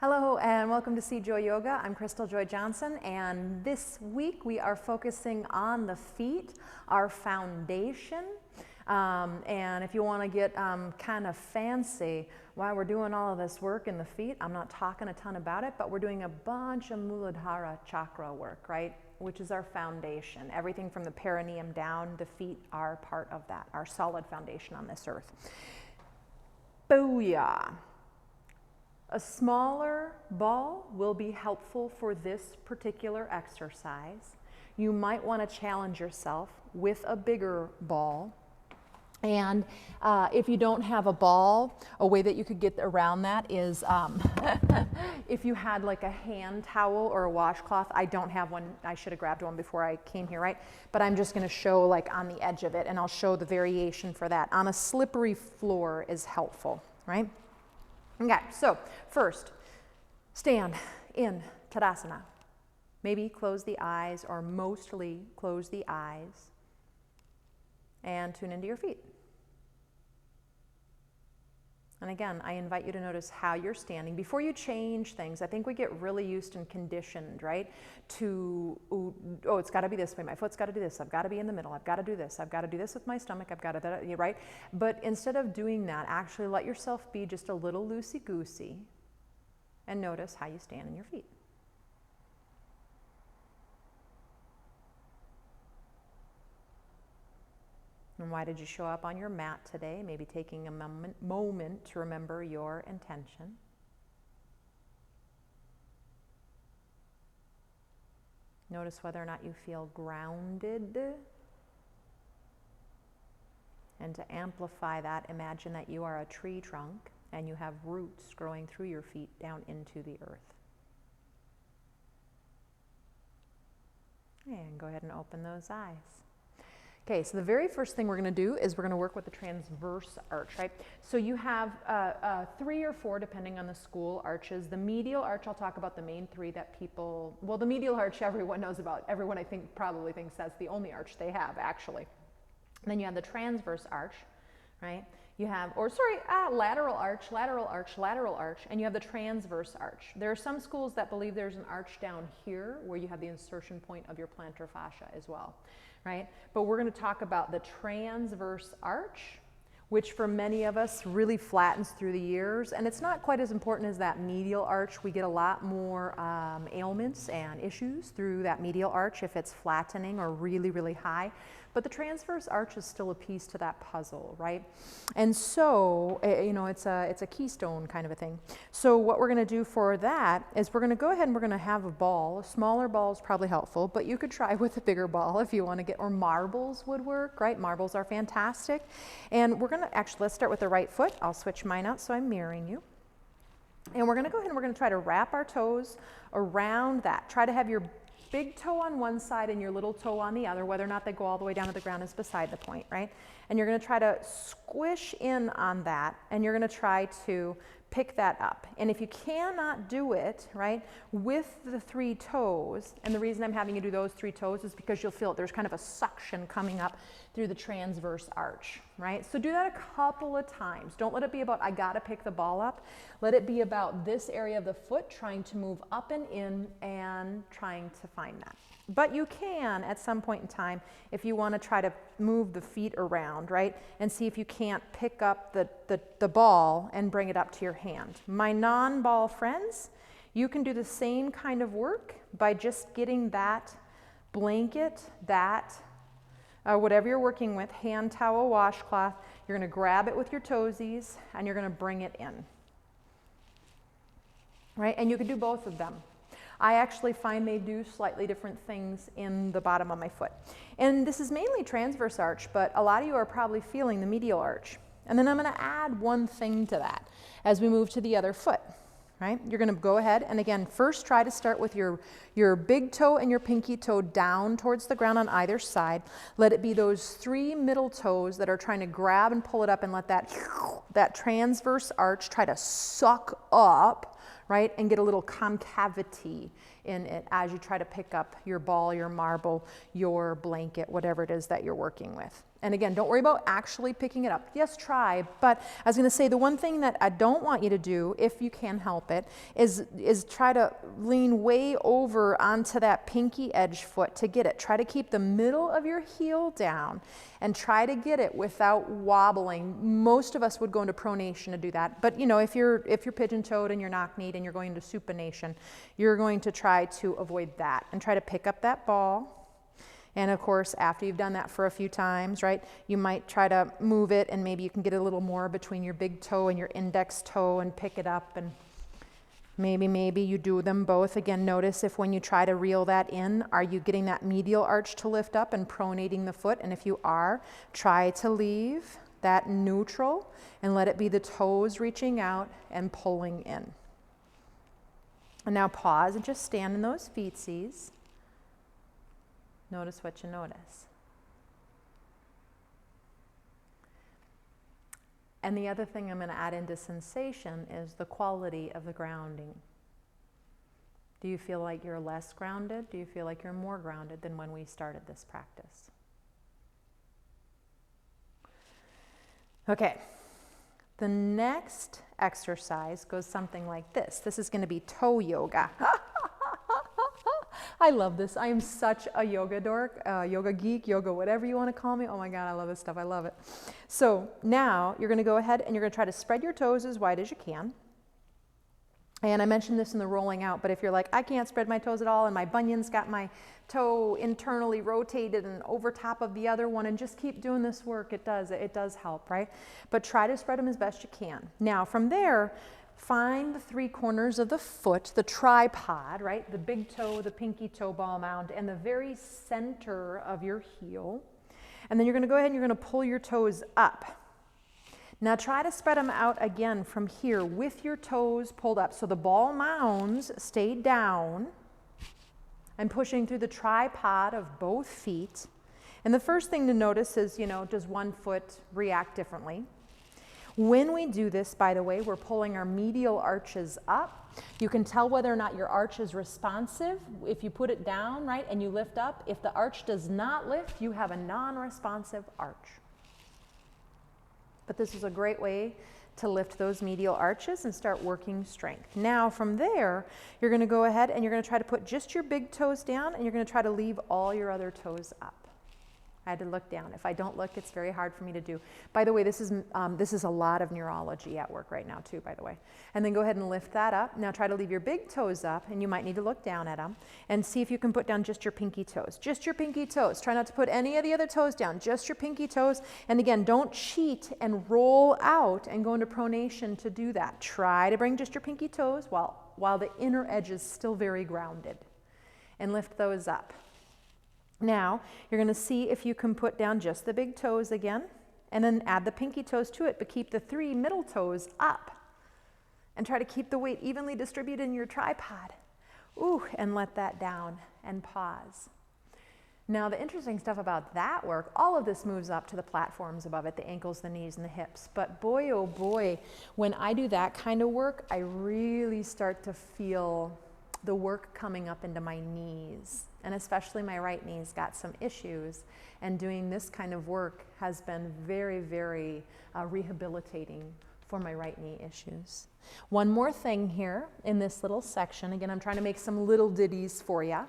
Hello and welcome to CJoy Yoga. I'm Crystal Joy Johnson, and this week we are focusing on the feet, our foundation. And if you want to get kind of fancy while we're doing all of this work in the feet, I'm not talking a ton about it, but we're doing a bunch of Muladhara chakra work, right? Which is our foundation. Everything from the perineum down, the feet are part of that, our solid foundation on this earth. Booyah! A smaller ball will be helpful for this particular exercise. You might want to challenge yourself with a bigger ball. And if you don't have a ball, a way that you could get around that is if you had like a hand towel or a washcloth. I don't have one. I should have grabbed one before I came here, right? But I'm just going to show like on the edge of it, and I'll show the variation for that. On a slippery floor is helpful, right? Okay, so first, stand in Tadasana. Maybe close the eyes, or mostly close the eyes, and tune into your feet. And again, I invite you to notice how you're standing. Before you change things, I think we get really used and conditioned, right? To, oh, it's got to be this way. My foot's got to do this. I've got to be in the middle. I've got to do this. I've got to do this with my stomach. I've got to, right? But instead of doing that, actually let yourself be just a little loosey-goosey and notice how you stand in your feet. And why did you show up on your mat today? Maybe taking a moment to remember your intention. Notice whether or not you feel grounded. And to amplify that, imagine that you are a tree trunk and you have roots growing through your feet down into the earth. And go ahead and open those eyes. Okay, so the very first thing we're going to do is we're going to work with the transverse arch, right? So you have 3 or 4, depending on the school, arches. The medial arch, I'll talk about the main 3 that people, well, the medial arch everyone knows about. Everyone, I think, probably thinks that's the only arch they have, actually. And then you have the transverse arch, right? You have, lateral arch, lateral arch, lateral arch, and you have the transverse arch. There are some schools that believe there's an arch down here where you have the insertion point of your plantar fascia as well, right? But we're going to talk about the transverse arch, which for many of us really flattens through the years, and it's not quite as important as that medial arch. We get a lot more ailments and issues through that medial arch if it's flattening or really, really high. But the transverse arch is still a piece to that puzzle, right? And so, it's a keystone kind of a thing. So what we're going to do for that is we're going to go ahead and we're going to have a ball. A smaller ball is probably helpful, but you could try with a bigger ball if you want to get, or marbles would work, right? Marbles are fantastic. And we're going to actually, let's start with the right foot. I'll switch mine out so I'm mirroring you. And we're going to go ahead and we're going to try to wrap our toes around that. Try to have your big toe on one side and your little toe on the other. Whether or not they go all the way down to the ground is beside the point, right? And you're going to try to squish in on that, and you're going to try to pick that up. And if you cannot do it, right, with the 3 toes, and the reason I'm having you do those 3 toes is because you'll feel it. There's kind of a suction coming up through the transverse arch, right? So do that a couple of times. Don't let it be about, I got to pick the ball up. Let it be about this area of the foot trying to move up and in and trying to find that. But you can, at some point in time, if you want to try to move the feet around, right, and see if you can't pick up the ball and bring it up to your hand. My non-ball friends, you can do the same kind of work by just getting that blanket, whatever you're working with, hand towel, washcloth. You're going to grab it with your toesies, and you're going to bring it in, right? And you can do both of them. I actually find they do slightly different things in the bottom of my foot. And this is mainly transverse arch, but a lot of you are probably feeling the medial arch. And then I'm going to add one thing to that as we move to the other foot, right? You're going to go ahead and again, first try to start with your big toe and your pinky toe down towards the ground on either side. Let it be those 3 middle toes that are trying to grab and pull it up, and let that transverse arch try to suck up, right, and get a little concavity in it as you try to pick up your ball, your marble, your blanket, whatever it is that you're working with. And again, don't worry about actually picking it up. Yes, try, but I was going to say the one thing that I don't want you to do, if you can help it, is try to lean way over onto that pinky edge foot to get it. Try to keep the middle of your heel down and try to get it without wobbling. Most of us would go into pronation to do that, but you know, if you're pigeon-toed and you're knock-kneed and you're going into supination, you're going to try to avoid that and try to pick up that ball. And of course, after you've done that for a few times, right, you might try to move it and maybe you can get a little more between your big toe and your index toe and pick it up, and maybe you do them both. Again, notice if when you try to reel that in, are you getting that medial arch to lift up and pronating the foot? And if you are, try to leave that neutral and let it be the toes reaching out and pulling in. And now pause and just stand in those feetsies. Notice what you notice. And the other thing I'm going to add into sensation is the quality of the grounding. Do you feel like you're less grounded? Do you feel like you're more grounded than when we started this practice? Okay, the next exercise goes something like this. This is going to be toe yoga. I love this. I am such a yoga dork, yoga geek, yoga whatever you want to call me. Oh my God, I love this stuff. I love it. So now you're going to go ahead and you're going to try to spread your toes as wide as you can. And I mentioned this in the rolling out, but if you're like, I can't spread my toes at all and my bunion's got my toe internally rotated and over top of the other one, and just keep doing this work, it does help, right? But try to spread them as best you can. Now from there, find the three corners of the foot, the tripod, right? The big toe, the pinky toe ball mound, and the very center of your heel. And then you're going to go ahead and you're going to pull your toes up. Now try to spread them out again from here with your toes pulled up. So the ball mounds stay down and pushing through the tripod of both feet. And the first thing to notice is, you know, does one foot react differently? When we do this, by the way, we're pulling our medial arches up. You can tell whether or not your arch is responsive if you put it down, right, and you lift up. If the arch does not lift, you have a non-responsive arch. But this is a great way to lift those medial arches and start working strength. Now from there, you're going to go ahead and you're going to try to put just your big toes down, and you're going to try to leave all your other toes up. I had to look down. If I don't look, it's very hard for me to do. By the way, this is a lot of neurology at work right now too, by the way. And then go ahead and lift that up. Now try to leave your big toes up, and you might need to look down at them and see if you can put down just your pinky toes. Just your pinky toes. Try not to put any of the other toes down, just your pinky toes. And again, don't cheat and roll out and go into pronation to do that. Try to bring just your pinky toes while the inner edge is still very grounded, and lift those up. Now, you're going to see if you can put down just the big toes again, and then add the pinky toes to it, but keep the three middle toes up. And try to keep the weight evenly distributed in your tripod. Ooh, and let that down, and pause. Now, the interesting stuff about that work, all of this moves up to the platforms above it, the ankles, the knees, and the hips. But boy, oh boy, when I do that kind of work, I really start to feel the work coming up into my knees. And especially my right knee's got some issues, and doing this kind of work has been very, very rehabilitating for my right knee issues. One more thing here in this little section. Again, I'm trying to make some little ditties for you.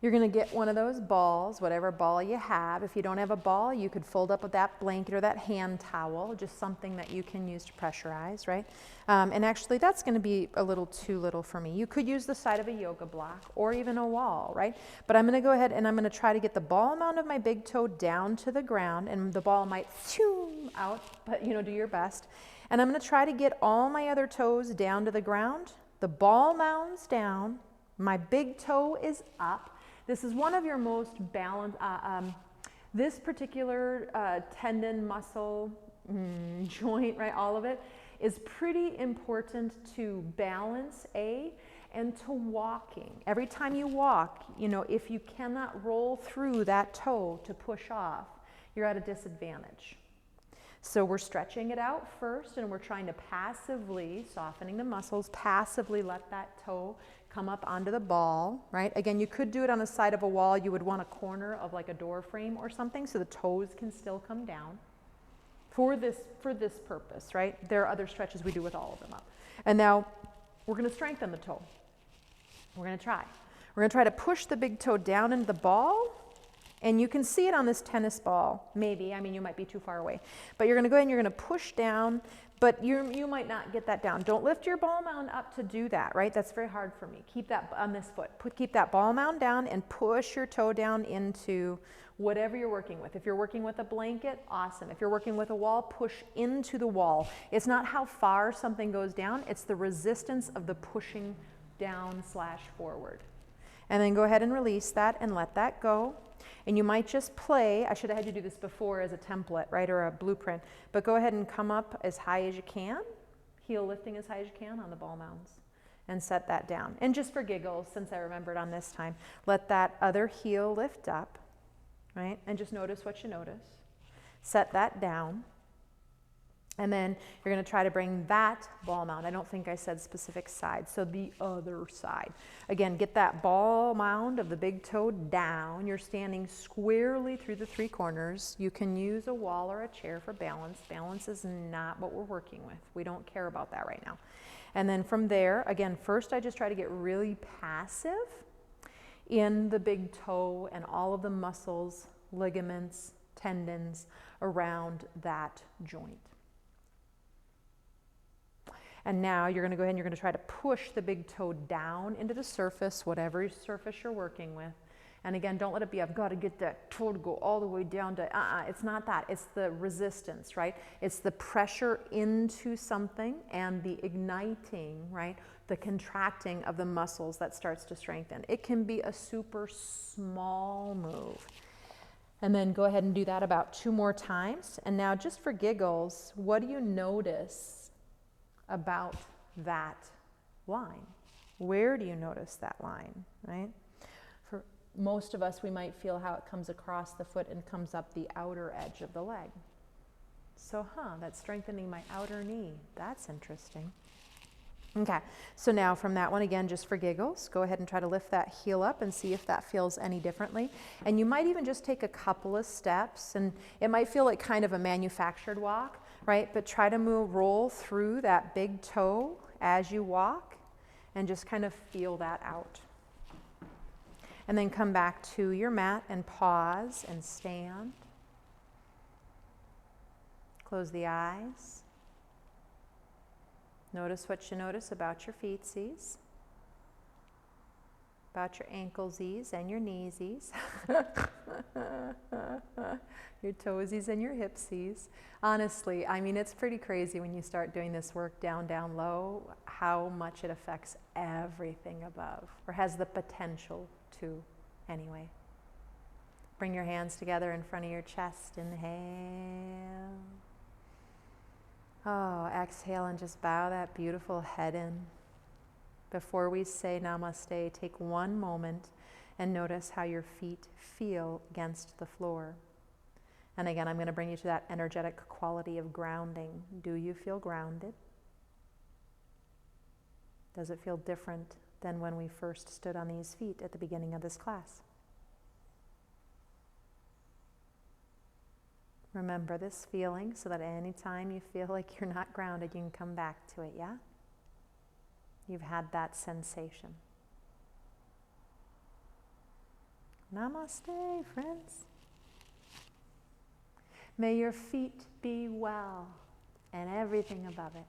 You're going to get one of those balls, whatever ball you have. If you don't have a ball, you could fold up with that blanket or that hand towel, just something that you can use to pressurize, right? And actually, that's going to be a little too little for me. You could use the side of a yoga block or even a wall, right? But I'm going to go ahead and I'm going to try to get the ball mound of my big toe down to the ground, and the ball might zoom out, but you know, do your best. And I'm going to try to get all my other toes down to the ground. The ball mound's down. My big toe is up. This is one of your most balanced, this particular tendon, muscle, joint, right, all of it is pretty important to balance, and to walking. Every time you walk, you know, if you cannot roll through that toe to push off, you're at a disadvantage. So we're stretching it out first, and we're trying to passively, softening the muscles, passively let that toe come up onto the ball, right? Again, you could do it on the side of a wall. You would want a corner of like a door frame or something so the toes can still come down for this purpose, right? There are other stretches we do with all of them up. And now we're going to strengthen the toe. We're going to try. We're going to try to push the big toe down into the ball. And you can see it on this tennis ball, maybe. I mean, you might be too far away. But you're going to go ahead and you're going to push down, but you might not get that down. Don't lift your ball mound up to do that, right? That's very hard for me. Keep that on this foot. Keep that ball mound down and push your toe down into whatever you're working with. If you're working with a blanket, awesome. If you're working with a wall, push into the wall. It's not how far something goes down. It's the resistance of the pushing down / forward. And then go ahead and release that and let that go. And you might just play, I should have had you do this before as a template, right, or a blueprint, but go ahead and come up as high as you can, heel lifting as high as you can on the ball mounds, and set that down. And just for giggles, since I remembered on this time, let that other heel lift up, right, and just notice what you notice. Set that down. And then you're going to try to bring that ball mound. I don't think I said specific side, so the other side. Again, get that ball mound of the big toe down. You're standing squarely through the 3 corners. You can use a wall or a chair for balance. Balance is not what we're working with. We don't care about that right now. And then from there, again, first I just try to get really passive in the big toe and all of the muscles, ligaments, tendons around that joint. And now you're going to go ahead and you're going to try to push the big toe down into the surface, whatever surface you're working with. And again, don't let it be, I've got to get that toe to go all the way down to, it's not that. It's the resistance, right? It's the pressure into something and the igniting, right? The contracting of the muscles that starts to strengthen. It can be a super small move. And then go ahead and do that about 2 more times. And now just for giggles, what do you notice about that line? Where do you notice that line, right? For most of us, we might feel how it comes across the foot and comes up the outer edge of the leg. So, that's strengthening my outer knee. That's interesting. Okay, so now from that one, again, just for giggles, go ahead and try to lift that heel up and see if that feels any differently. And you might even just take a couple of steps, and it might feel like kind of a manufactured walk, right? But try to roll through that big toe as you walk and just kind of feel that out. And then come back to your mat and pause and stand. Close the eyes. Notice what you notice about your feetsies, about your anklesies and your kneesies, your toesies and your hipsies. Honestly, I mean, it's pretty crazy when you start doing this work down, low, how much it affects everything above, or has the potential to anyway. Bring your hands together in front of your chest. Inhale. Oh, exhale and just bow that beautiful head in. Before we say namaste, take one moment and notice how your feet feel against the floor. And again, I'm going to bring you to that energetic quality of grounding. Do you feel grounded? Does it feel different than when we first stood on these feet at the beginning of this class? Remember this feeling so that anytime you feel like you're not grounded, you can come back to it, yeah? You've had that sensation. Namaste, friends. May your feet be well and everything above it.